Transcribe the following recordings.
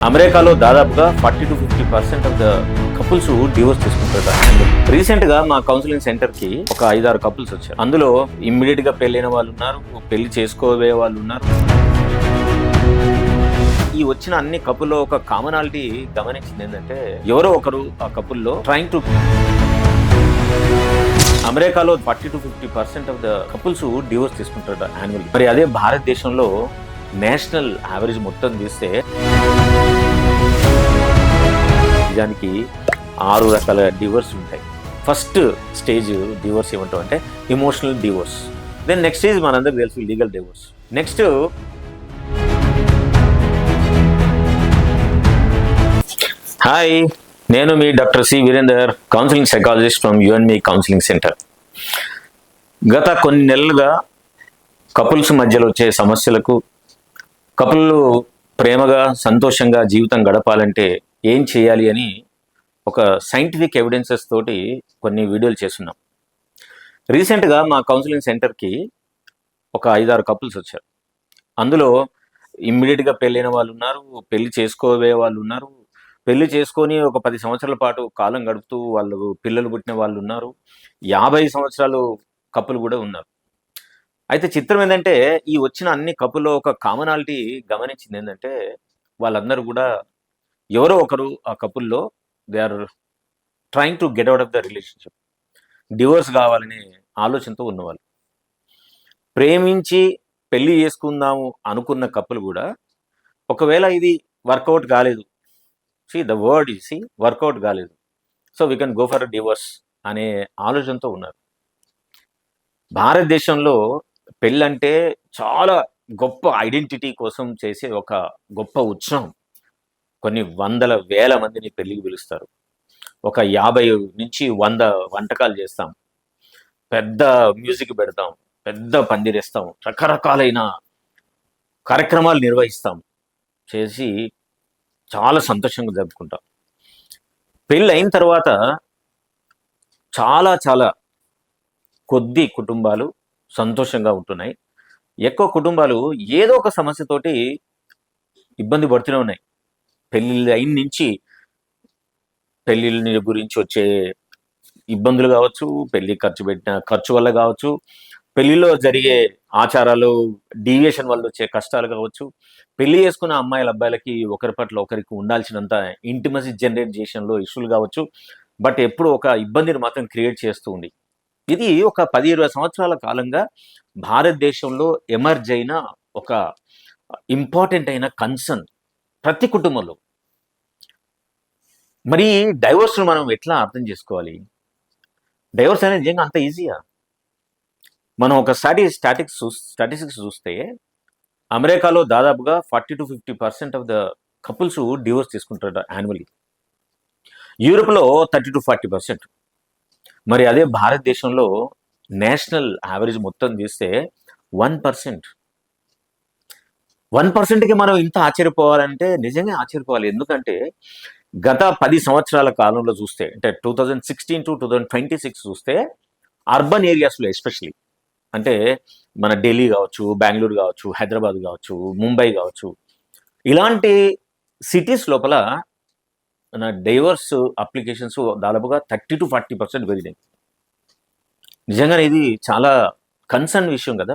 అమెరికాలో దాదాపుగా 40-50% of the couples divorce తీసుకుంటారు. రీసెంట్ గా మా కౌన్సిలింగ్ సెంటర్ కి ఒక 5-6 కపుల్స్ వచ్చారు. అందులో ఇమ్మీడియట్ గా పెళ్ళైన వాళ్ళు ఉన్నారు, పెళ్లి చేసుకోబోయే వాళ్ళు ఉన్నారు. ఈ వచ్చిన అన్ని కపుల్లో ఒక కామనాలిటీ గమనించింది ఏంటంటే, ఎవరో ఒకరు ఆ కపుల్లో ట్రైంగ్ టు అమెరికాలో 40-50% ఆఫ్ ద కపుల్స్ డివోర్స్ తీసుకుంటారు యాన్యువల్. మరి అదే భారతదేశంలో నేషనల్ యావరేజ్ మొత్తం తీస్తే నిజానికి 6 రకాల డివోర్స్ ఉంటాయి. ఫస్ట్ స్టేజ్ డివోర్స్ ఏమంటాం అంటే emotional divorce. Then next stage మనందరికి తెలుసు లీగల్ డివోర్స్. నెక్స్ట్ హాయ్, నేను మీ doctor C Virender, counselling psychologist from you n me counselling centre. గత కొన్ని నెలలుగా కపుల్స్ మధ్యలో వచ్చే సమస్యలకు, కపుల్ ప్రేమగా సంతోషంగా జీవితం గడపాలంటే ఏం చేయాలి అని ఒక సైంటిఫిక్ ఎవిడెన్సెస్ తోటి కొన్ని వీడియోలు చేస్తున్నాం. రీసెంట్గా మా కౌన్సిలింగ్ సెంటర్కి ఒక 5-6 కపుల్స్ వచ్చారు. అందులో ఇమ్మీడియట్గా పెళ్ళైన వాళ్ళు ఉన్నారు, పెళ్లి చేసుకోబోయే వాళ్ళు ఉన్నారు, పెళ్లి చేసుకొని ఒక 10 సంవత్సరాల పాటు కాలం గడుపుతూ వాళ్ళు పిల్లలు పుట్టిన వాళ్ళు ఉన్నారు, 50 సంవత్సరాలు కపుల్ కూడా ఉన్నారు. అయితే చిత్రం ఏంటంటే, ఈ వచ్చిన అన్ని కపుల్లో ఒక కామనాలిటీ గమనించింది ఏంటంటే, వాళ్ళందరూ కూడా ఎవరో ఒకరు ఆ కపుల్లో they are trying to get out of the relationship, divorce కావాలనే ఆలోచనతో ఉన్నవాళ్ళు. ప్రేమించి పెళ్లి చేసుకుందాము అనుకున్న కపుల్ కూడా ఒకవేళ ఇది వర్కౌట్ కాలేదు, ద వర్డ్ ఈజ్ వర్కౌట్ కాలేదు, so we can go for divorce అనే ఆలోచనతో ఉన్నారు. భారతదేశంలో పెళ్ళంటే చాలా గొప్ప ఐడెంటిటీ కోసం చేసే ఒక గొప్ప ఉత్సవం. కొన్ని వందల వేల మందిని పెళ్లికి పిలుస్తారు. ఒక 50 నుంచి 100 వంటకాలు చేస్తాం, పెద్ద మ్యూజిక్ పెడతాం, పెద్ద పందిరేస్తాం, రకరకాలైన కార్యక్రమాలు నిర్వహిస్తాం, చేసి చాలా సంతోషంగా జరుపుకుంటాం. పెళ్ళి అయిన తర్వాత చాలా చాలా కొద్ది కుటుంబాలు సంతోషంగా ఉంటున్నాయి. ఎక్కువ కుటుంబాలు ఏదో ఒక సమస్యతోటి ఇబ్బంది పడుతూనే ఉన్నాయి. పెళ్ళిళ్ళు అయిన నుంచి పెళ్ళిళ్ళ గురించి వచ్చే ఇబ్బందులు కావచ్చు, పెళ్లి ఖర్చు వల్ల కావచ్చు, పెళ్లిలో జరిగే ఆచారాలు డీవియేషన్ వల్ల వచ్చే కష్టాలు కావచ్చు, పెళ్లి చేసుకున్న అమ్మాయిల అబ్బాయిలకి ఒకరి పట్ల ఒకరికి ఉండాల్సినంత ఇంటిమసీ జనరేట్ చేషన్లో ఇష్యూలు కావచ్చు, బట్ ఎప్పుడు ఒక ఇబ్బందిని మాత్రం క్రియేట్ చేస్తూ ఉంది. ఇది ఒక 10-20 సంవత్సరాల కాలంగా భారతదేశంలో ఎమర్జ్ అయిన ఒక ఇంపార్టెంట్ అయిన కన్సర్న్ ప్రతి కుటుంబంలో. మరి డైవోర్స్ను మనం ఎట్లా అర్థం చేసుకోవాలి? డైవోర్స్ అనేది నిజంగా అంత ఈజీయా? మనం ఒక స్టాటిస్టిక్స్ చూస్తే అమెరికాలో దాదాపుగా 40-50% ఆఫ్ ద కపుల్స్ డివోర్స్ తీసుకుంటారు యాన్యువల్లీ. యూరోప్లో 30-40%. మరి అదే భారతదేశంలో నేషనల్ యావరేజ్ మొత్తం తీస్తే 1%. 1%కి మనం ఇంత ఆశ్చర్యపోవాలంటే నిజంగా ఆశ్చర్యపోవాలి. ఎందుకంటే గత 10 సంవత్సరాల కాలంలో చూస్తే, అంటే 2016 to 2026 చూస్తే, అర్బన్ ఏరియాస్లో ఎస్పెషలీ, అంటే మన ఢిల్లీ కావచ్చు, బెంగళూరు కావచ్చు, హైదరాబాద్ కావచ్చు, ముంబై కావచ్చు, ఇలాంటి సిటీస్ లోపల మన డైవర్స్ అప్లికేషన్స్ దాదాపుగా 30-40% పెరిగినాయి. నిజంగానే ఇది చాలా కన్సర్న్ విషయం కదా,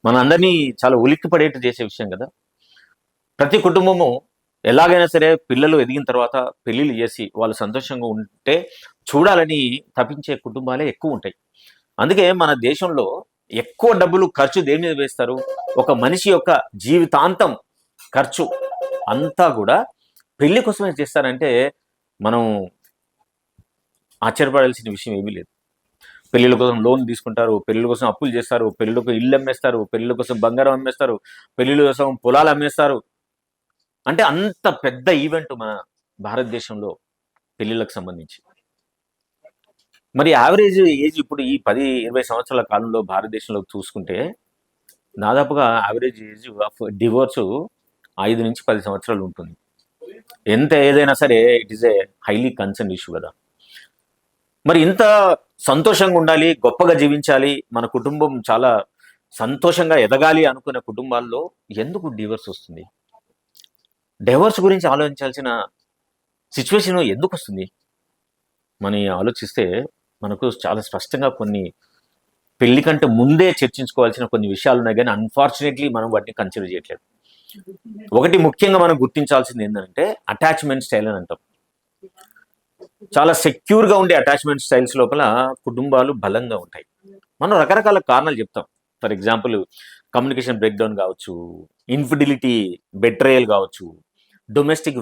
మన అందరినీ చాలా ఉలిక్కి పడేట్టు చేసే విషయం కదా. ప్రతి కుటుంబము ఎలాగైనా సరే పిల్లలు ఎదిగిన తర్వాత పెళ్ళిళ్ళు చేసి వాళ్ళు సంతోషంగా ఉంటే చూడాలని తప్పించే కుటుంబాలే ఎక్కువ ఉంటాయి. అందుకే మన దేశంలో ఎక్కువ డబ్బులు ఖర్చు దేని మీద వేస్తారు? ఒక మనిషి యొక్క జీవితాంతం ఖర్చు అంతా కూడా పెళ్లి కోసమే చేస్తారంటే మనం ఆశ్చర్యపడాల్సిన విషయం ఏమీ లేదు. పెళ్ళిళ్ళ కోసం లోన్ తీసుకుంటారు, పెళ్ళిళ్ళ కోసం అప్పులు చేస్తారు, పెళ్ళిళ్ళకు ఇల్లు అమ్మేస్తారు, పెళ్ళిళ్ళ కోసం బంగారం అమ్మేస్తారు, పెళ్ళిళ్ళ కోసం పొలాలు అమ్మేస్తారు. అంటే అంత పెద్ద ఈవెంట్ మన భారతదేశంలో పెళ్ళిళ్ళకు సంబంధించి. మరి యావరేజ్ ఏజ్ ఇప్పుడు ఈ 10-20 సంవత్సరాల కాలంలో భారతదేశంలో చూసుకుంటే దాదాపుగా యావరేజ్ ఏజ్ ఆఫ్ డివోర్సు 5 నుంచి 10 సంవత్సరాలు ఉంటుంది. ఎంత ఏదైనా సరే it is a highly concern issue కదా. మరి ఇంత సంతోషంగా ఉండాలి, గొప్పగా జీవించాలి, మన కుటుంబం చాలా సంతోషంగా ఎదగాలి అనుకునే కుటుంబాల్లో ఎందుకు డివోర్స్ వస్తుంది? డైవర్స్ గురించి ఆలోచించాల్సిన సిచ్యువేషన్ ఎందుకు వస్తుంది మనం ఆలోచిస్తే మనకు చాలా స్పష్టంగా కొన్ని పెళ్లి కంటే ముందే చర్చించుకోవాల్సిన కొన్ని విషయాలు ఉన్నాయి, కానీ అన్ఫార్చునేట్లీ మనం వాటిని కన్సిడర్ చేయట్లేదు. ఒకటి ముఖ్యంగా మనం గుర్తించాల్సింది ఏంటంటే అటాచ్మెంట్ స్టైల్ అని అంటాం. చాలా సెక్యూర్గా ఉండే అటాచ్మెంట్ స్టైల్స్ లోపల కుటుంబాలు బలంగా ఉంటాయి. మనం రకరకాల కారణాలు చెప్తాం. For example communication break down కావచ్చు, ఇన్ఫిడిలిటీ బెట్రేయల్ కావచ్చు, డొమెస్టిక్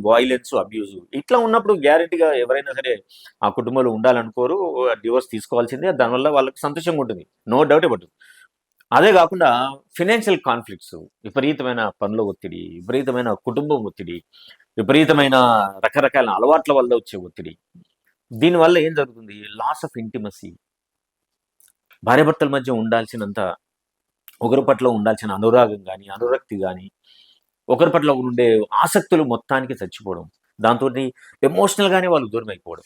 వైలెన్స్ అబ్యూజ్. ఇట్లా ఉన్నప్పుడు గ్యారెంటీగా ఎవరైనా సరే ఆ కుటుంబంలో ఉండాలనుకోరు, డివోర్స్ తీసుకోవాల్సిందే. దానివల్ల వాళ్ళకి సంతోషంగా ఉంటుంది, నో డౌట్ అబౌట్. అదే కాకుండా ఫినాన్షియల్ కాన్ఫ్లిక్ట్స్, విపరీతమైన పనుల ఒత్తిడి, విపరీతమైన కుటుంబం ఒత్తిడి, విపరీతమైన రకరకాల అలవాట్ల వల్ల వచ్చే ఒత్తిడి. దీనివల్ల ఏం జరుగుతుంది? Loss of intimacy. భార్యాభర్తల మధ్య ఉండాల్సినంత, ఒకరి పట్ల ఉండాల్సిన అనురాగం కానీ, అనురక్తి కానీ, ఒకరి పట్ల ఉండే ఆసక్తులు మొత్తానికి చచ్చిపోవడం, దాంతో ఎమోషనల్గానే వాళ్ళు దూరం అయిపోవడం,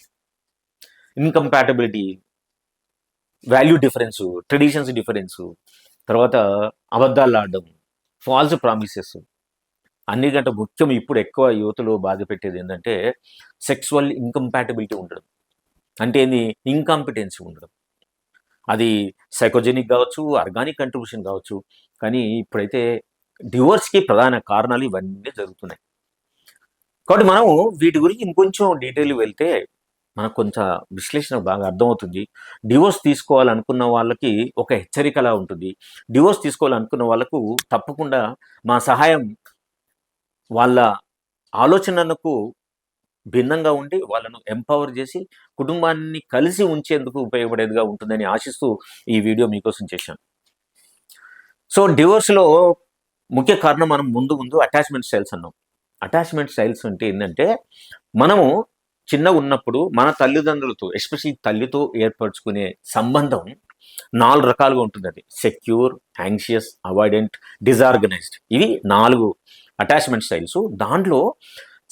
incompatibility, value difference, traditions difference, తర్వాత అబద్ధాలు ఆడడం, ఫాల్స్ ప్రామిసెస్. అన్నికంటే ముఖ్యం ఇప్పుడు ఎక్కువ యువతలో బాధ పెట్టేది ఏంటంటే సెక్సువల్ ఇన్కంపాటబిలిటీ ఉండడం. అంటే ఏంది? ఇన్కాంపిటెన్సీ ఉండడం. అది సైకోజెనిక్ కావచ్చు, ఆర్గానిక్ కంట్రిబ్యూషన్ కావచ్చు. కానీ ఇప్పుడైతే డివోర్స్కి ప్రధాన కారణాలు ఇవన్నీ జరుగుతున్నాయి. కాబట్టి మనం వీటి గురించి ఇంకొంచెం డీటెయిల్ వెళ్తే మనకు కొంత విశ్లేషణ బాగా అర్థమవుతుంది. డివోర్స్ తీసుకోవాలనుకున్న వాళ్ళకి ఒక హెచ్చరికలా ఉంటుంది. డివోర్స్ తీసుకోవాలనుకున్న వాళ్ళకు తప్పకుండా మా సహాయం వాళ్ళ ఆలోచనలకు భిన్నంగా ఉండి వాళ్ళను ఎంపవర్ చేసి కుటుంబాన్ని కలిసి ఉంచేందుకు ఉపయోగపడేదిగా ఉంటుందని ఆశిస్తూ ఈ వీడియో మీకోసం చేశాను. సో డివోర్స్లో ముఖ్య కారణం మనం ముందు అటాచ్మెంట్ స్టైల్స్ అన్నాం. అటాచ్మెంట్ స్టైల్స్ అంటే ఏంటంటే మనము చిన్నగా ఉన్నప్పుడు మన తల్లిదండ్రులతో, ఎస్పెషల్లీ తల్లితో ఏర్పరచుకునే సంబంధం 4 రకాలుగా ఉంటుంది. అది సెక్యూర్, యాంగ్షియస్, అవాయిడెంట్, డిజార్గనైజ్డ్. ఇవి 4 అటాచ్మెంట్ స్టైల్స్. దాంట్లో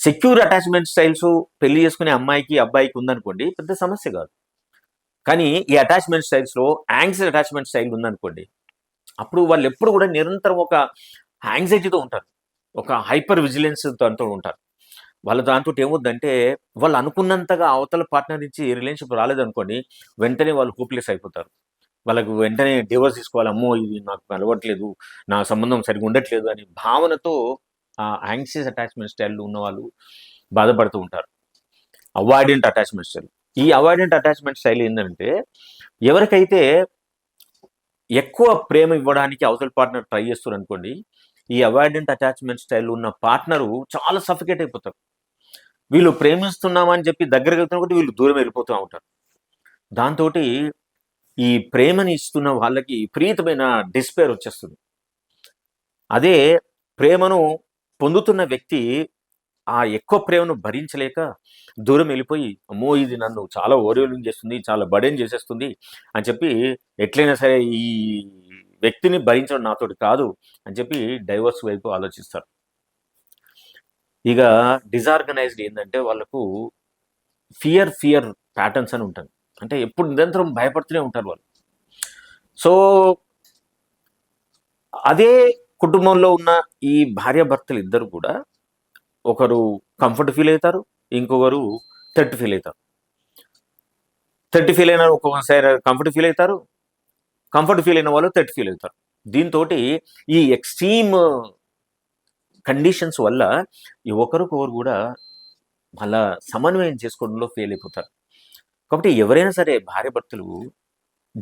సెక్యూర్ అటాచ్మెంట్ స్టైల్స్ పెళ్లి చేసుకునే అమ్మాయికి అబ్బాయికి ఉందనుకోండి, పెద్ద సమస్య కాదు. కానీ ఈ అటాచ్మెంట్ స్టైల్స్లో యాంగ్షియస్ అటాచ్మెంట్ స్టైల్ ఉందనుకోండి, అప్పుడు వాళ్ళు ఎప్పుడు కూడా నిరంతరం ఒక యాంగ్జైటీతో ఉంటారు, ఒక హైపర్ విజిలెన్స్ దాంతో ఉంటారు. వాళ్ళ దాంతో ఏమవుద్దంటే వాళ్ళు అనుకున్నంతగా అవతల పార్ట్నర్ నుంచి రిలేషన్షిప్ రాలేదనుకోండి, వెంటనే వాళ్ళు హోప్లెస్ అయిపోతారు. వాళ్ళకు వెంటనే డివోర్స్ తీసుకోవాలి, అమ్మో ఇది నాకు అలవట్లేదు, నా సంబంధం సరిగ్గా ఉండట్లేదు అనే భావనతో ఆ యాంగ్షియస్ అటాచ్మెంట్ స్టైల్ ఉన్న వాళ్ళు బాధపడుతూ ఉంటారు. అవాయిడెంట్ అటాచ్మెంట్ స్టైల్. ఈ అవాయిడెంట్ అటాచ్మెంట్ స్టైల్ ఏంటంటే ఎవరికైతే ఎక్కువ ప్రేమ ఇవ్వడానికి అవతల పార్ట్నర్ ట్రై చేస్తారు అనుకోండి, ఈ అవాయిడెంట్ అటాచ్మెంట్ స్టైల్ ఉన్న పార్ట్నరు చాలా సఫికేట్ అయిపోతారు. వీళ్ళు ప్రేమిస్తున్నామని చెప్పి దగ్గరికి వెళ్తున్నప్పుడు వీళ్ళు దూరం వెళ్ళిపోతూ ఉంటారు. దాంతో ఈ ప్రేమని ఇస్తున్న వాళ్ళకి విపరీతమైన డిస్పేర్ వచ్చేస్తుంది. అదే ప్రేమను పొందుతున్న వ్యక్తి ఆ ఎక్కువ ప్రేమను భరించలేక దూరం వెళ్ళిపోయి, అమ్మో ఇది నన్ను చాలా ఓవర్వెల్మింగ్ చేస్తుంది, చాలా బర్డెన్ చేసేస్తుంది అని చెప్పి ఎట్లయినా సరే ఈ వ్యక్తిని భరించడం నాతోటి కాదు అని చెప్పి డైవర్స్ వైపు ఆలోచిస్తారు. ఇక డిజార్గనైజ్డ్ ఏంటంటే వాళ్ళకు ఫియర్ ప్యాటర్న్స్ అని ఉంటుంది. అంటే ఎప్పుడు నిరంతరం భయపడుతూనే ఉంటారు వాళ్ళు. సో అదే కుటుంబంలో ఉన్న ఈ భార్యాభర్తలు ఇద్దరు కూడా ఒకరు కంఫర్ట్ ఫీల్ అవుతారు, ఇంకొకరు థ్రెట్ ఫీల్ అవుతారు. థ్రెట్ ఫీల్ అయిన ఒక్కొక్కసారి కంఫర్ట్ ఫీల్ అవుతారు, కంఫర్ట్ ఫీల్ అయిన వాళ్ళు థ్రెట్ ఫీల్ అవుతారు. దీంతో ఈ ఎక్స్ట్రీమ్ కండిషన్స్ వల్ల ఈ ఒకరికొకరు కూడా మళ్ళా సమన్వయం చేసుకోవడంలో ఫెయిల్ అయిపోతారు. కాబట్టి ఎవరైనా సరే భార్యాభర్తలు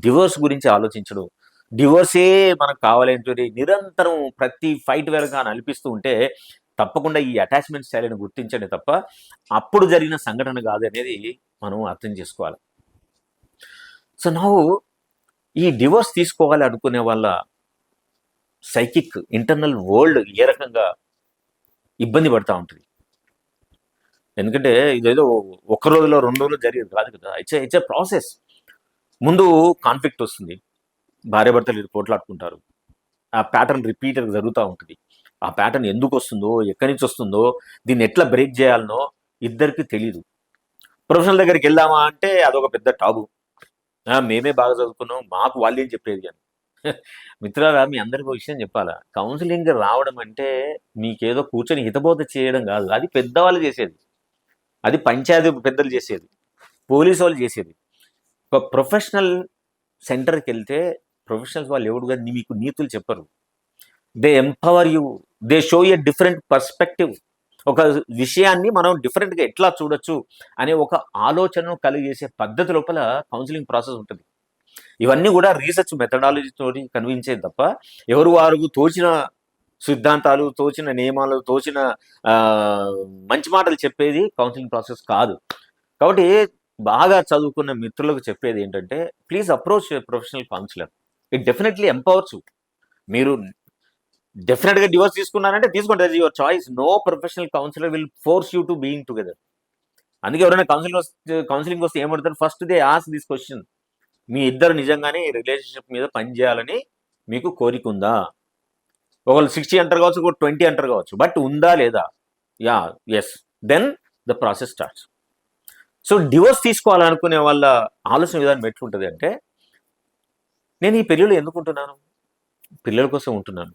డివోర్స్ గురించి ఆలోచించడం, డివోర్సే మనకు కావాలంటే నిరంతరం ప్రతి ఫైట్ వెనక నలిపిస్తూ ఉంటే తప్పకుండా ఈ అటాచ్మెంట్ స్టైల్ని గుర్తించండి తప్ప అప్పుడు జరిగిన సంఘటన కాదు అనేది మనం అర్థం చేసుకోవాలి. సో ఈ డివోర్స్ తీసుకోవాలి అనుకునే వాళ్ళ సైకిక్ ఇంటర్నల్ వరల్డ్ ఏ రకంగా ఇబ్బంది పడుతూ ఉంటుంది. ఎందుకంటే ఇదేదో ఒక్క రోజులో 2 రోజులు జరిగేది కాదు కదా. It's a process. ముందు కాన్ఫ్లిక్ట్ వస్తుంది, భార్యాభర్తలు పోట్లాడుకుంటారు, ఆ ప్యాటర్న్ రిపీటెడ్ జరుగుతూ ఉంటుంది. ఆ ప్యాటర్న్ ఎందుకు వస్తుందో, ఎక్కడి నుంచి వస్తుందో, దీన్ని ఎట్లా బ్రేక్ చేయాలనో ఇద్దరికి తెలీదు. ప్రొఫెషనల్ దగ్గరికి వెళ్దామా అంటే అదొక పెద్ద టాబు. మేమే బాగా చదువుకున్నాం, మాకు వాళ్ళేం చెప్పేది అని. మిత్రులారా, మీ అందరికి ఒక విషయం చెప్పాలా? కౌన్సిలింగ్ రావడం అంటే మీకేదో కూర్చొని హితబోధ చేయడం కాదు. అది పెద్దవాళ్ళు చేసేది. అది పంచాయతీ పెద్దలు చేసేది. పోలీసు వాళ్ళు చేసేది. ఒక ప్రొఫెషనల్ సెంటర్కి వెళ్తే ప్రొఫెషనల్స్ వాళ్ళు ఎవడు కానీ మీకు నీతులు చెప్పరు. They empower you. They show a different perspective. ఒక విషయాన్ని మనం డిఫరెంట్గా ఎట్లా చూడొచ్చు అనే ఒక ఆలోచనను కలిగేసే పద్ధతి లోపల కౌన్సిలింగ్ ప్రాసెస్ ఉంటుంది. ఇవన్నీ కూడా రీసెర్చ్ మెథడాలజీతో కనిపించేది తప్ప ఎవరు వారు తోచిన సిద్ధాంతాలు, తోచిన నియమాలు, తోచిన మంచి మాటలు చెప్పేది కౌన్సిలింగ్ ప్రాసెస్ కాదు. కాబట్టి బాగా చదువుకున్న మిత్రులకు చెప్పేది ఏంటంటే, please approach professional counsellor. It definitely empowers you. మీరు డెఫినెట్గా డివోర్స్ తీసుకున్నారంటే తీసుకోండి, that is your choice. No professional counsellor will force you to being together. అందుకే ఎవరైనా కౌన్సిలింగ్ వస్తే ఏమడుతారు? First they ask this question: మీ ఇద్దరు నిజంగానే రిలేషన్షిప్ మీద పనిచేయాలని మీకు కోరిక ఉందా? ఒకళ్ళు 60 అంటారు కావచ్చు, ఒక 20 అంటారు కావచ్చు, బట్ ఉందా లేదా? Yeah, yes, then the process starts. So divorce తీసుకోవాలనుకునే వాళ్ళ ఆలోచన విధానం ఎట్లుంటుంది అంటే, నేను ఈ పెళ్ళిలో ఎందుకు ఉంటున్నాను? పిల్లల కోసం ఉంటున్నాను.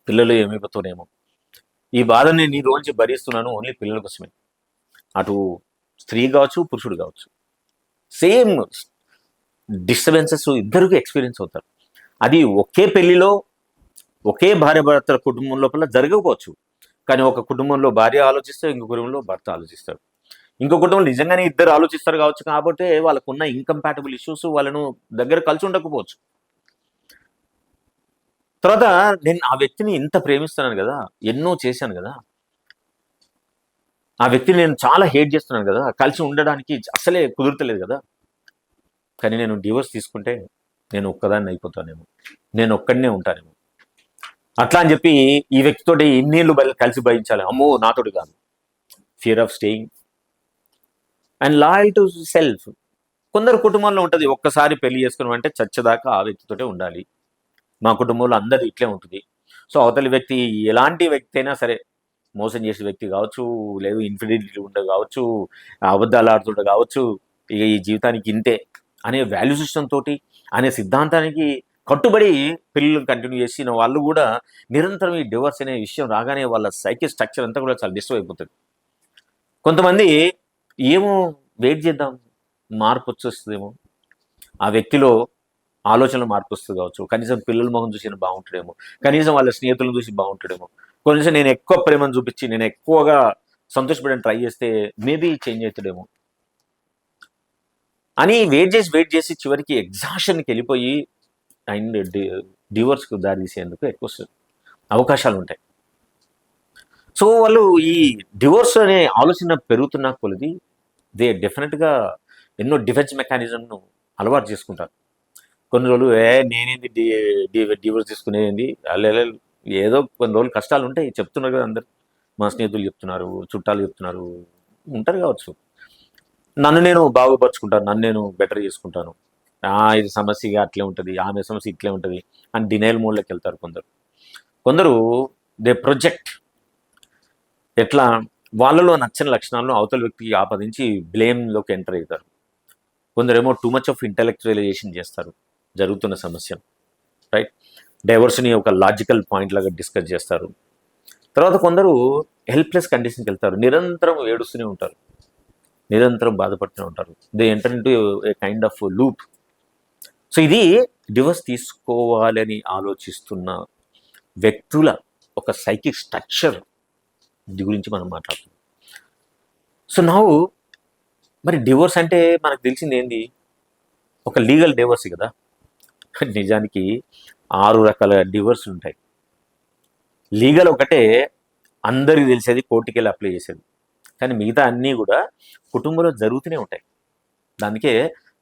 పిల్లలు ఏమైపోతానేమో, ఈ బాధను నేను ఈ రోజు భరిస్తున్నాను ఓన్లీ పిల్లల కోసమే. అటు స్త్రీ కావచ్చు, పురుషుడు కావచ్చు, సేమ్ డిస్టర్బెన్సెస్ ఇద్దరికి ఎక్స్పీరియన్స్ అవుతారు. అది ఒకే పెళ్లిలో ఒకే భార్య భర్తల కుటుంబం లోపల జరగకపోవచ్చు, కానీ ఒక కుటుంబంలో భార్య ఆలోచిస్తే ఇంకో కుటుంబంలో భర్త ఆలోచిస్తాడు, ఇంకో కుటుంబంలో నిజంగానే ఇద్దరు ఆలోచిస్తారు కావచ్చు. కాబట్టి వాళ్ళకున్న ఇంకంపాటబుల్ ఇష్యూస్ వాళ్ళను దగ్గర కలిసి ఉండకపోవచ్చు. తర్వాత నేను ఆ వ్యక్తిని ఇంత ప్రేమిస్తున్నాను కదా, ఎన్నో చేశాను కదా, ఆ వ్యక్తిని నేను చాలా హేట్ చేస్తున్నాను కదా, కలిసి ఉండడానికి అసలే కుదురుతలేదు కదా, కానీ నేను డివోర్స్ తీసుకుంటే నేను ఒక్కదాన్ని అయిపోతానేమో, నేను ఒక్కడనే ఉంటానేమో, అట్లా అని చెప్పి ఈ వ్యక్తితోటి ఇన్నేళ్ళు కలిసి భరించాలి, అమ్మో నాతోటి కాదు. Fear of staying and loyal to self. కొందరు కుటుంబంలో ఉంటుంది, ఒక్కసారి పెళ్లి చేసుకున్నాం అంటే చచ్చేదాకా ఆ వ్యక్తితోటే ఉండాలి, మా కుటుంబంలో అందరూ ఇట్లే ఉంటుంది. సో అవతలి వ్యక్తి ఎలాంటి వ్యక్తి అయినా సరే, మోసం చేసే వ్యక్తి కావచ్చు, లేదు ఇన్ఫిడిలిటీ ఉండే కావచ్చు, అబద్ధాలు ఆడుతుండే కావచ్చు, ఇక ఈ జీవితానికి ఇంతే అనే వాల్యూ సిస్టమ్ తోటి, అనే సిద్ధాంతానికి కట్టుబడి పిల్లలు కంటిన్యూ చేసిన వాళ్ళు కూడా నిరంతరం ఈ డివోర్స్ అనే విషయం రాగానే వాళ్ళ సైకిల్ స్ట్రక్చర్ అంతా కూడా చాలా డిస్టర్బ్ అయిపోతుంది. కొంతమంది ఏమో వెయిట్ చేద్దాం, మార్పు వచ్చేస్తుందేమో, ఆ వ్యక్తిలో ఆలోచనలు మార్పు వస్తుంది కావచ్చు, కనీసం పిల్లల మొహం చూసి బాగుంటాడేమో, కనీసం వాళ్ళ స్నేహితులను చూసి బాగుంటాడేమో, కొంచెం నేను ఎక్కువ ప్రేమను చూపించి నేను ఎక్కువగా సంతోషపడని ట్రై చేస్తే మేబీ చేంజ్ అవుతాడేమో అని వెయిట్ చేసి చివరికి ఎగ్జాషన్కి వెళ్ళిపోయి అండ్ డివోర్స్కి దారి తీసేందుకు ఎక్కువ అవకాశాలు ఉంటాయి. సో వాళ్ళు ఈ డివోర్స్ అనే ఆలోచన పెరుగుతున్న కొలది దే డెఫినెట్గా ఎన్నో డిఫెన్స్ మెకానిజంను అలవాటు చేసుకుంటారు. కొన్ని రోజులు నేనేంది డివోర్స్ తీసుకునేది, ఏదో కొన్ని రోజులు కష్టాలు ఉంటాయి, చెప్తున్నారు కదా అందరు, మా స్నేహితులు చెప్తున్నారు, చుట్టాలు చెప్తున్నారు, ఉంటారు కావచ్చు. నన్ను నేను బాగుపరుచుకుంటాను, నన్ను నేను బెటర్ చేసుకుంటాను, ఇది సమస్య అట్లే ఉంటుంది, ఆమె సమస్య ఇట్లే ఉంటుంది అని డినైల్ మోడ్లోకి వెళ్తారు కొందరు. కొందరు దే ప్రొజెక్ట్, ఎట్లా వాళ్ళలో నచ్చని లక్షణాలను అవతల వ్యక్తికి ఆపాదించి బ్లేమ్లోకి ఎంటర్ అవుతారు. కొందరేమో టూ మచ్ ఆఫ్ ఇంటెలెక్చువలైజేషన్ చేస్తారు జరుగుతున్న సమస్యను, రైట్? డైవర్స్ని ఒక లాజికల్ పాయింట్ లాగా డిస్కస్ చేస్తారు. తర్వాత కొందరు హెల్ప్లెస్ కండిషన్కి వెళ్తారు, నిరంతరం ఏడుస్తూనే ఉంటారు, నిరంతరం బాధపడుతూనే ఉంటారు. They enter into A kind of loop. So ఇది డివోర్స్ తీసుకోవాలని ఆలోచిస్తున్న వ్యక్తుల ఒక సైకిక్ స్ట్రక్చర్, ఇది గురించి మనం మాట్లాడుతున్నాం. సో నా మరి డివోర్స్ అంటే మనకు తెలిసింది ఏంది? ఒక లీగల్ డివోర్స్ కదా. నిజానికి 6 రకాల డివోర్స్ ఉంటాయి. లీగల్ ఒకటే అందరికీ తెలిసేది, కోర్టుకి వెళ్ళి అప్లై చేసేది, కానీ మిగతా అన్నీ కూడా కుటుంబంలో జరుగుతూనే ఉంటాయి. దానికే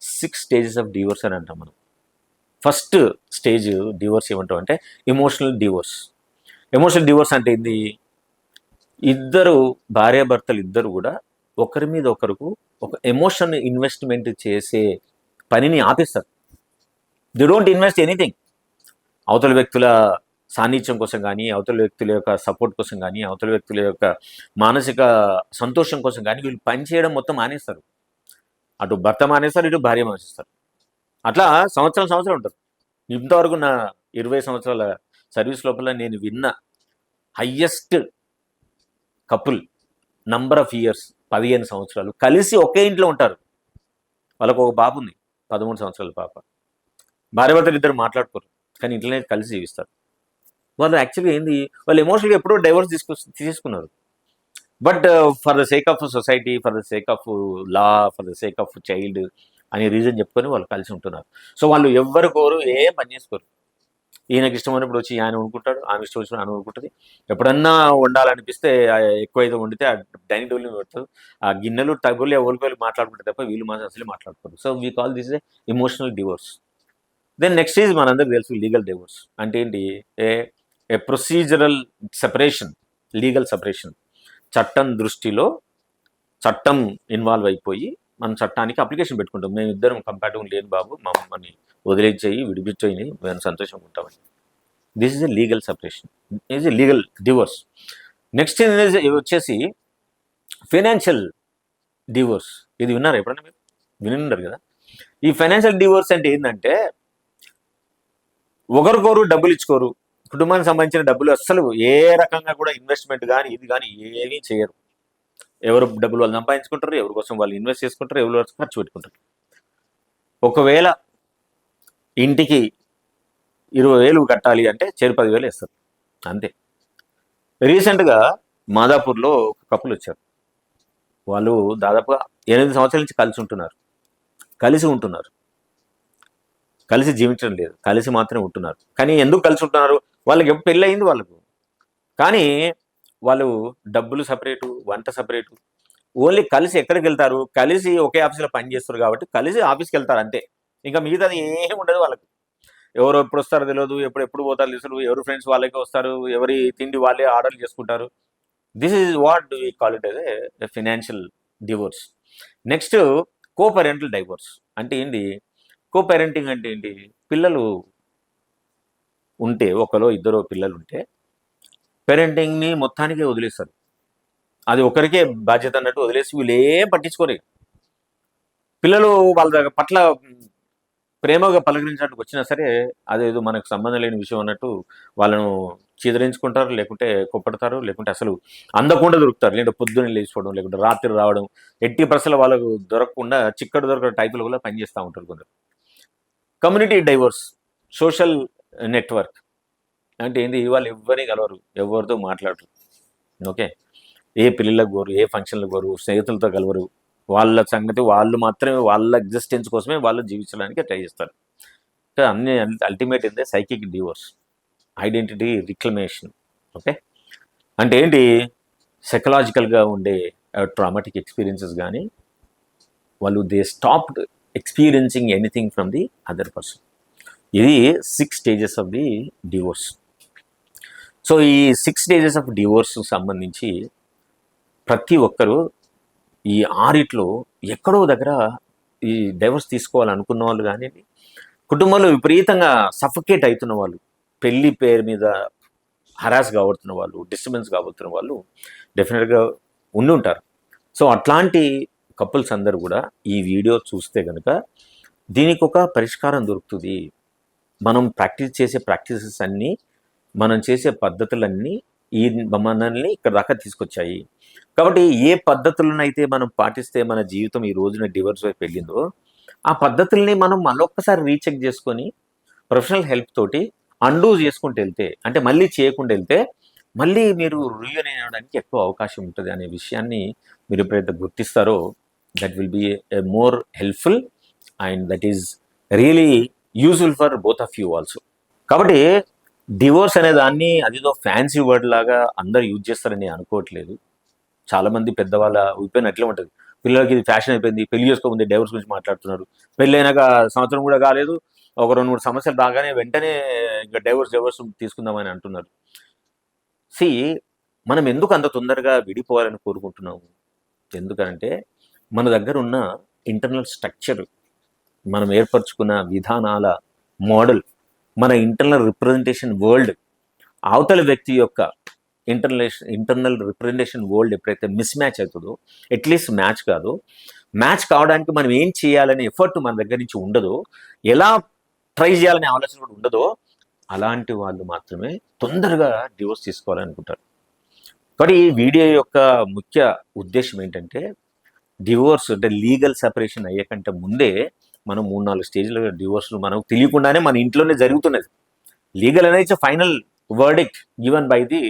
6 స్టేజెస్ ఆఫ్ డివోర్స్ అని అంటాం మనం. ఫస్ట్ స్టేజ్ డివోర్స్ ఏమంటాం అంటే ఎమోషనల్ డివోర్స్. ఎమోషనల్ డివోర్స్ అంటే ఏంది? ఇద్దరు భార్యాభర్తలు ఇద్దరు కూడా ఒకరి మీద ఒకరికి ఒక ఎమోషన్ ఇన్వెస్ట్మెంట్ చేసే పనిని ఆపేస్తారు. They don't invest anything. అవతల వ్యక్తుల సాన్నిధ్యం కోసం కానీ, అవతల వ్యక్తుల యొక్క సపోర్ట్ కోసం కానీ, అవతల వ్యక్తుల యొక్క మానసిక సంతోషం కోసం కానీ వీళ్ళు పని చేయడం మొత్తం మానేస్తారు. అటు భర్త మానేస్తారు, ఇటు భార్య మానేస్తారు. అట్లా సంవత్సరం ఉంటుంది. ఇంతవరకు నా 20 సంవత్సరాల సర్వీస్ లోపల నేను విన్న highest couple number of years 15 సంవత్సరాలు కలిసి ఒకే ఇంట్లో ఉంటారు. వాళ్ళకు ఒక పాప ఉంది, 13 సంవత్సరాల పాప. భార్యాభర్తలు ఇద్దరు మాట్లాడుకోరు, కానీ ఇంట్లోనే కలిసి జీవిస్తారు. వాళ్ళు యాక్చువల్గా ఏంది, వాళ్ళు ఎమోషనల్గా ఎప్పుడో డైవర్స్ తీసుకున్నారు. But for the sake of society, for the sake of law, for the sake of child అనే రీజన్ చెప్పుకొని వాళ్ళు కలిసి ఉంటున్నారు. సో వాళ్ళు ఎవ్వరు కోరు, ఏం పని చేసుకోరు. ఈయనకి ఇష్టమైనప్పుడు వచ్చి ఆయన వండుకుంటాడు, ఆమె ఇష్టం వచ్చిన ఆమె వండుకుంటుంది. ఎప్పుడన్నా వండాలనిపిస్తే ఎక్కువ అయితే వండితే ఆ డైనింగ్ టేబుల్ పెడతారు. ఆ గిన్నెలు తగులు ఎవరికి మాట్లాడుకుంటే తప్ప వీళ్ళు మాత్రం అసలు మాట్లాడుకోరు. So we call this emotional divorce. Then next is మనందరికి తెలుసు లీగల్ డివోర్స్ అంటే ఏంటి, a procedural separation, legal separation. చట్టం దృష్టిలో చట్టం ఇన్వాల్వ్ అయిపోయి మనం చట్టానికి అప్లికేషన్ పెట్టుకుంటాం, మేము ఇద్దరం కంపాటబుల్ లేని బాబు, మమ్మల్ని వదిలేచేయి, విడిపించేయి, మేము సంతోషంగా ఉంటామని. This is a legal separation, is a legal divorce. Next వచ్చేసి ఫైనాన్షియల్ డివోర్స్. ఇది విన్నారు ఎప్పుడన్నా మీరు? వినున్నారు కదా. ఈ ఫైనాన్షియల్ డివోర్స్ అంటే ఏంటంటే ఒకరికొరు డబ్బులు ఇచ్చుకోరు, కుటుంబానికి సంబంధించిన డబ్బులు అస్సలు ఏ రకంగా కూడా ఇన్వెస్ట్మెంట్ కానీ ఇది కానీ ఏమీ చేయరు. ఎవరు డబ్బులు వాళ్ళు సంపాదించుకుంటారు, ఎవరి కోసం వాళ్ళు ఇన్వెస్ట్ చేసుకుంటారు, ఎవరి కోసం ఖర్చు పెట్టుకుంటారు. ఒకవేళ ఇంటికి 20,000 కట్టాలి అంటే 10,000 వేస్తారు అంతే. రీసెంట్గా మాదాపూర్లో ఒక కపుల్ వచ్చారు. వాళ్ళు దాదాపుగా 8 సంవత్సరాల నుంచి కలిసి ఉంటున్నారు, కలిసి జీవించడం లేదు, కలిసి మాత్రమే ఉంటున్నారు. కానీ ఎందుకు కలిసి ఉంటున్నారు, వాళ్ళకి ఎప్పుడు పెళ్ళి అయింది వాళ్ళకు, కానీ వాళ్ళు డబ్బులు సపరేటు, వంట సపరేటు. ఓన్లీ కలిసి ఎక్కడికి వెళ్తారు, కలిసి ఒకే ఆఫీస్లో పని చేస్తారు కాబట్టి కలిసి ఆఫీస్కి వెళ్తారు అంతే. ఇంకా మిగతాది ఏమి ఉండదు వాళ్ళకు. ఎవరు ఎప్పుడు వస్తారో తెలియదు, ఎప్పుడు పోతారో తెలుసు, ఎవరు ఫ్రెండ్స్ వాళ్ళకే వస్తారు, ఎవరి తిండి వాళ్ళే ఆర్డర్లు చేసుకుంటారు. This is what we call it as a financial divorce. Next coparental divorce అంటే ఏంటి? కోపేరెంటింగ్ అంటే ఏంటి? పిల్లలు ఉంటే, ఒకరో ఇద్దరో పిల్లలు ఉంటే పేరెంటింగ్ని మొత్తానికే వదిలేస్తారు. అది ఒకరికే బాధ్యత అన్నట్టు వదిలేసి వీళ్ళు ఏం పట్టించుకోరు. పిల్లలు వాళ్ళ పట్ల ప్రేమగా పలకరించడానికి వచ్చినా సరే అదేదో మనకు సంబంధం లేని విషయం అన్నట్టు వాళ్ళను చీదరించుకుంటారు, లేకుంటే కొప్పడతారు, లేకుంటే అసలు అందకుండా దొరుకుతారు, లేదంటే పొద్దున్నే లేచిపోవడం, లేకుంటే రాత్రి రావడం, ఎట్టి పరిస్థితుల్లో వాళ్ళకు దొరకకుండా చిక్కడు దొరకడం టైపులు కూడా పనిచేస్తూ ఉంటారు కొందరు. కమ్యూనిటీ డైవర్స్, సోషల్ నెట్వర్క్ అంటే ఏంటి? వాళ్ళు ఎవరిని కలవరు, ఎవరితో మాట్లాడరు. ఓకే, ఏ పెళ్ళిళ్ళకు పోరు, ఏ ఫంక్షన్లకు పోరు, స్నేహితులతో కలవరు. వాళ్ళ సంగతి వాళ్ళు మాత్రమే, వాళ్ళ ఎగ్జిస్టెన్స్ కోసమే వాళ్ళు జీవించడానికి ట్రై చేస్తారు. సో అన్ని అల్టిమేట్ ఏంటంటే psychic divorce, identity reclamation. Okay, అంటే ఏంటి? సైకలాజికల్గా ఉండే ట్రామాటిక్ ఎక్స్పీరియన్సెస్ కానీ వాళ్ళు they stopped experiencing anything from the other person. ఇది 6 stages of the divorce. So ఈ 6 స్టేజెస్ ఆఫ్ డివోర్స్ సంబంధించి ప్రతి ఒక్కరూ ఈ 6 ఎక్కడో దగ్గర ఈ డైవర్స్ తీసుకోవాలనుకున్న వాళ్ళు కానీ, కుటుంబంలో విపరీతంగా సఫకేట్ అవుతున్న వాళ్ళు, పెళ్లి పేరు మీద హరాస్ కాబడుతున్న వాళ్ళు, డిస్టర్బెన్స్ కాబడుతున్న వాళ్ళు డెఫినెట్గా ఉండి ఉంటారు. సో అట్లాంటి కపుల్స్ అందరూ కూడా ఈ వీడియో చూస్తే కనుక దీనికి ఒక పరిష్కారం దొరుకుతుంది. మనం ప్రాక్టీస్ చేసే ప్రాక్టీసెస్ అన్నీ, మనం చేసే పద్ధతులన్నీ ఈ మనల్ని ఇక్కడ దాకా తీసుకొచ్చాయి. కాబట్టి ఏ పద్ధతులనైతే మనం పాటిస్తే మన జీవితం ఈ రోజున డివోర్స్ వైపు వెళ్ళిందో ఆ పద్ధతుల్ని మనం మళ్ళొక్కసారి రీచెక్ చేసుకొని ప్రొఫెషనల్ హెల్ప్ తోటి అండూ చేసుకుంటూ వెళ్తే, అంటే మళ్ళీ చేయకుండా వెళ్తే మళ్ళీ మీరు రీయూనియన్ అవ్వడానికి ఎక్కువ అవకాశం ఉంటుంది అనే విషయాన్ని మీరు ఎప్పుడైతే గుర్తిస్తారో that will be a more helpful and that is really useful for both of you also. కాబట్టి డివోర్స్ అనే దాన్ని అదేదో ఫ్యాన్సీ వర్డ్ లాగా అందరు యూజ్ చేస్తారని అనుకోవట్లేదు. చాలామంది పెద్దవాళ్ళ ఒపీనియన్ అట్లే ఉంటుంది. పిల్లలకి ఇది ఫ్యాషన్ అయిపోయింది, పెళ్లి చేసుకోముందే డైవోర్స్ గురించి మాట్లాడుతున్నారు, పెళ్ళి అయినాక సంవత్సరం కూడా కాలేదు, ఒక 2-3 సమస్యలు రాగానే వెంటనే ఇంకా డైవోర్స్ తీసుకుందామని అంటున్నారు. సి, మనం ఎందుకు అంత తొందరగా విడిపోవాలని కోరుకుంటున్నాము? ఎందుకంటే మన దగ్గర ఉన్న ఇంటర్నల్ స్ట్రక్చర్, మనం ఏర్పరచుకున్న విధానాల మోడల్, మన ఇంటర్నల్ రిప్రజెంటేషన్ వరల్డ్, అవతల వ్యక్తి యొక్క ఇంటర్నల్ రిప్రజెంటేషన్ వరల్డ్ ఎప్పుడైతే మిస్ మ్యాచ్ అవుతుందో, అట్లీస్ట్ మ్యాచ్ కాదు, మ్యాచ్ కావడానికి మనం ఏం చేయాలనే ఎఫర్ట్ మన దగ్గర నుంచి ఉండదో, ఎలా ట్రై చేయాలనే ఆలోచన కూడా ఉండదో అలాంటి వాళ్ళు మాత్రమే తొందరగా డివోర్స్ తీసుకోవాలని అనుకుంటారు. కాబట్టి ఈ వీడియో యొక్క ముఖ్య ఉద్దేశం ఏంటంటే డివోర్స్ అంటే లీగల్ సెపరేషన్ అయ్యేకంటే ముందే మనం 3-4 స్టేజ్ల డివోర్స్లు మనకు తెలియకుండానే మన ఇంట్లోనే జరుగుతున్నది. లీగల్ అనేది final verdict given by the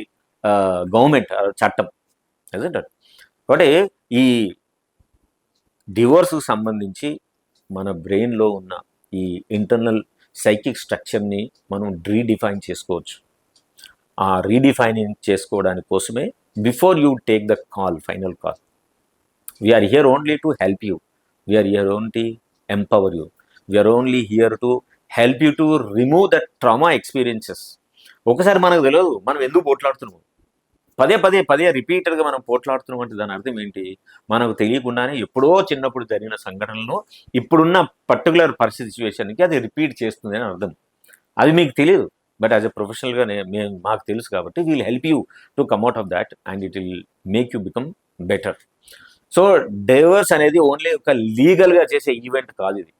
government చట్టం. కాబట్టి ఈ డివోర్స్కు సంబంధించి మన బ్రెయిన్లో ఉన్న ఈ ఇంటర్నల్ సైకిక్ స్ట్రక్చర్ని మనం రీడిఫైన్ చేసుకోవచ్చు. ఆ రీడిఫైనింగ్ చేసుకోవడానికి కోసమే before you take the call, final call, we're here only to help you, we're here only empower you, we're only here to help you to remove the trauma experiences. ఒకసారి మనకు తెలియదు మనం ఎందుకు పోట్లాడుతున్నాం, పదే రిపీటెడ్గా మనం పోట్లాడుతున్నాం అంటే దాని అర్థం ఏంటి? మనకు తెలియకుండానే ఎప్పుడో చిన్నప్పుడు జరిగిన సంఘటనలను ఇప్పుడున్న పర్టికులర్ పరిస్థితి సిచ్యువేషన్కి అది రిపీట్ చేస్తుంది అని అర్థం. అది మీకు తెలియదు, బట్ యాజ్ ఎ ప్రొఫెషనల్గా మాకు తెలుసు కాబట్టి we'll help you to come out of that and it will make you become better. So divorce అనేది ఓన్లీ ఒక లీగల్గా చేసే ఈవెంట్ కాదు, ఇది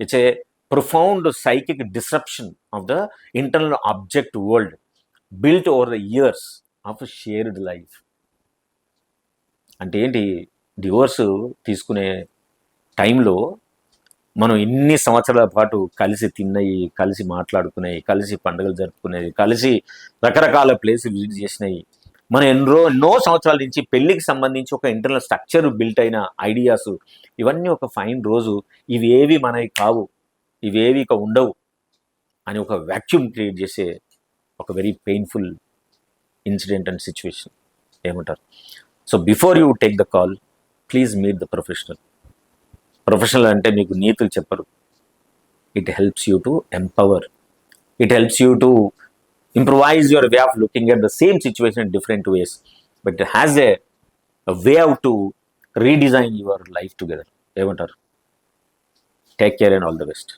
it's a profound psychic disruption of the internal object world built over the years of shared life. అంటే ఏంటి? Divorce తీసుకునే టైంలో మనం ఎన్ని సంవత్సరాల పాటు కలిసి తిన్నవి, కలిసి మాట్లాడుకునేవి, కలిసి పండుగలు జరుపుకునేవి, కలిసి రకరకాల ప్లేసులు విజిట్ చేసినాయి, మనం ఎన్నో సంవత్సరాల నుంచి పెళ్ళికి సంబంధించి ఒక ఇంటర్నల్ స్ట్రక్చర్ బిల్ట్ అయిన ఐడియాస్, ఇవన్నీ ఒక ఫైన్ రోజు ఇవేవి మనవి కావు, ఇవేవి ఇక ఉండవు అని ఒక వ్యాక్యూమ్ క్రియేట్ చేసే ఒక very painful incident and situation. ఏమంటారు? So before you take the call, please meet the professional. Professional అంటే మీకు నీతులు చెప్పరు. It helps you to empower, it helps you to improvise your way of looking at the same situation in different ways, but it has a way out to redesign your life together. Take care and all the best.